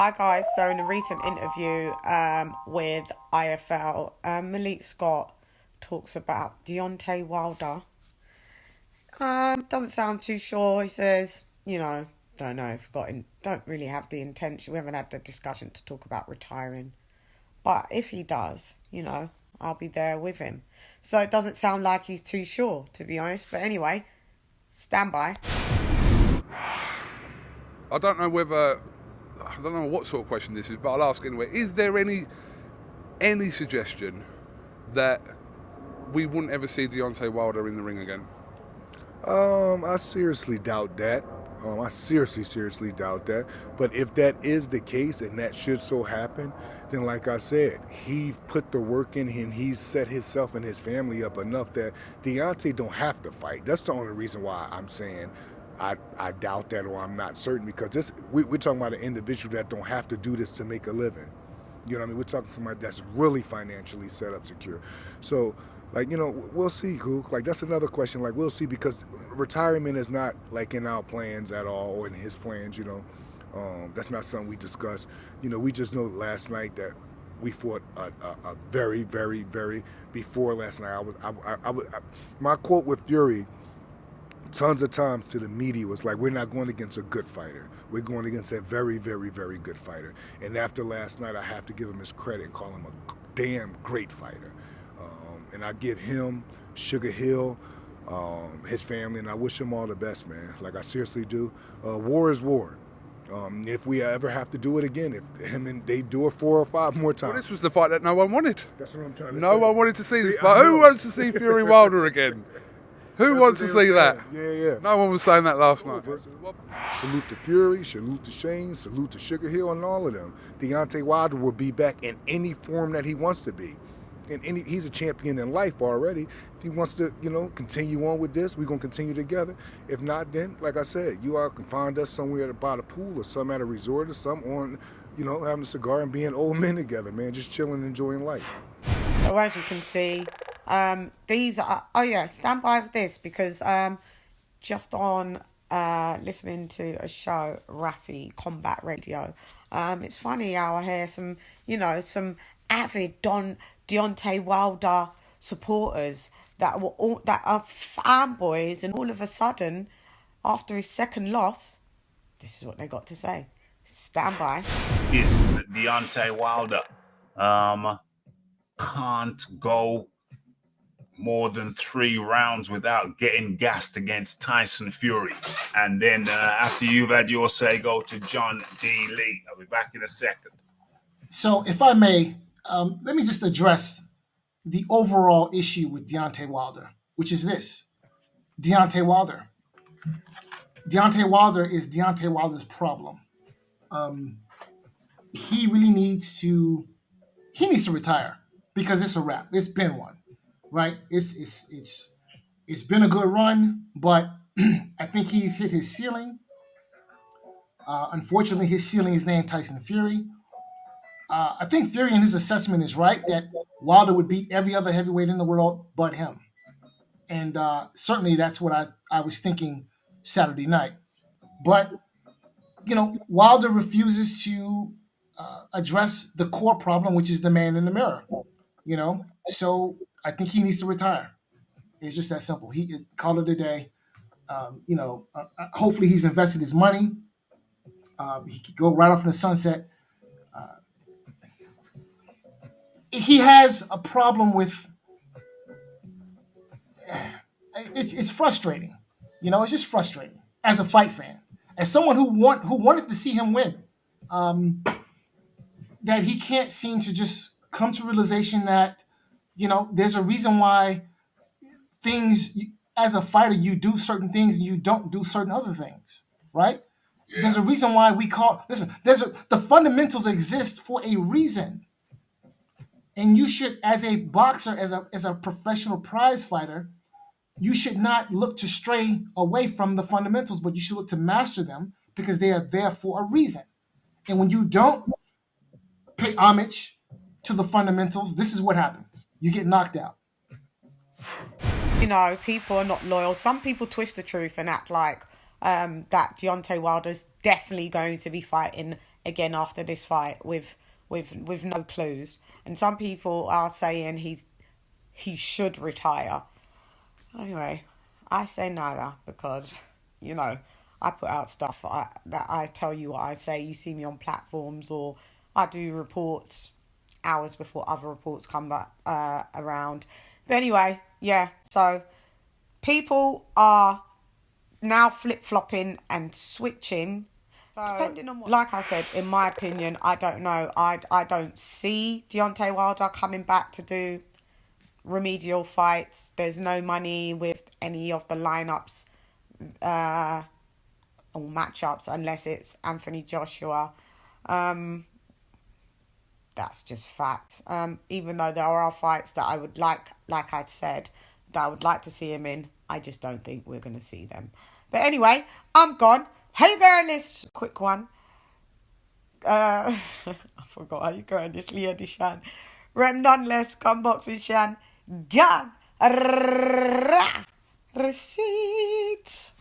Hi guys, so in a recent interview with IFL, Malik Scott talks about Deontay Wilder. Doesn't sound too sure. He says, don't know, don't really have the intention. We haven't had the discussion to talk about retiring. But if he does, I'll be there with him. So it doesn't sound like he's too sure, to be honest. But anyway, stand by. I don't know what sort of question this is, but I'll ask anyway. Is there any suggestion that we wouldn't ever see Deontay Wilder in the ring again? I seriously doubt that. I seriously doubt that. But if that is the case, and that should so happen, then like I said, he put the work in and he's set himself and his family up enough that Deontay don't have to fight. That's the only reason why I'm saying I doubt that, or I'm not certain, because we're talking about an individual that don't have to do this to make a living. You know what I mean? We're talking somebody that's really financially set up secure. So, we'll see, Cook. That's another question. We'll see, because retirement is not, in our plans at all, or in his plans, That's not something we discuss. We just know last night that we fought a very, very, very, before last night. My quote with Fury tons of times to the media was we're not going against a good fighter. We're going against a very, very, very good fighter. And after last night, I have to give him his credit and call him a damn great fighter. And I give him, Sugar Hill, his family, and I wish him all the best, man. I seriously do. War is war. If we ever have to do it again, if him and they do it 4 or 5 more times. Well, this was the fight that no one wanted. That's what I'm trying to say. No one wanted to see this fight. Who wants to see Fury Wilder again? Who wants to see that? Yeah. No one was saying that last night. Salute to Fury, salute to Shane, salute to Sugar Hill, and all of them. Deontay Wilder will be back in any form that he wants to be. He's a champion in life already. If he wants to, continue on with this, we're going to continue together. If not, then, like I said, you all can find us somewhere by the pool, or some at a resort, or some on, having a cigar and being old men together, man, just chilling, enjoying life. So as you can see, these are, stand by with this, because just on listening to a show, Rafi Combat Radio, it's funny how I hear some avid Deontay Wilder supporters that are fanboys, and all of a sudden, after his second loss, this is what they got to say. Stand by. Is Deontay Wilder can't go more than 3 rounds without getting gassed against Tyson Fury. And then after you've had your say, go to John D. Lee. I'll be back in a second. So if I may, let me just address the overall issue with Deontay Wilder, which is this. Deontay Wilder is Deontay Wilder's problem. He really needs to retire, because it's a wrap. It's been one, right? It's been a good run, but I think he's hit his ceiling. Unfortunately, his ceiling is named Tyson Fury. I think Fury in his assessment is right, that Wilder would beat every other heavyweight in the world but him. And certainly that's what I was thinking Saturday night. But, Wilder refuses to address the core problem, which is the man in the mirror. So I think he needs to retire. It's just that simple. He call it a day. Hopefully he's invested his money. He could go right off in the sunset. He has a problem with. It's frustrating, It's just frustrating as a fight fan, as someone who wanted to see him win. That he can't seem to just come to realization that, there's a reason why things, as a fighter, you do certain things and you don't do certain other things, right? Yeah. There's a reason why the fundamentals exist for a reason. And you should, as a boxer, as a professional prize fighter, you should not look to stray away from the fundamentals, but you should look to master them, because they are there for a reason. And when you don't pay homage to the fundamentals, this is what happens. You get knocked out. People are not loyal. Some people twist the truth and act like that Deontay Wilder's definitely going to be fighting again after this fight with no clues. And some people are saying he should retire. Anyway, I say neither because, you know, I put out stuff that I tell you what I say. You see me on platforms, or I do reports hours before other reports come back around. But anyway, yeah, so people are now flip-flopping and switching. So, depending on what, like I said, in my opinion, I don't know. I don't see Deontay Wilder coming back to do remedial fights. There's no money with any of the lineups or matchups unless it's Anthony Joshua. That's just fact. Even though there are fights that I would like I said, that I would like to see him in, I just don't think we're going to see them. But anyway, I'm gone. Hey there, Liz. Quick one. I forgot how you go on this, LadyChann. Nonetheless, come box with Chan. Gun. Receipts.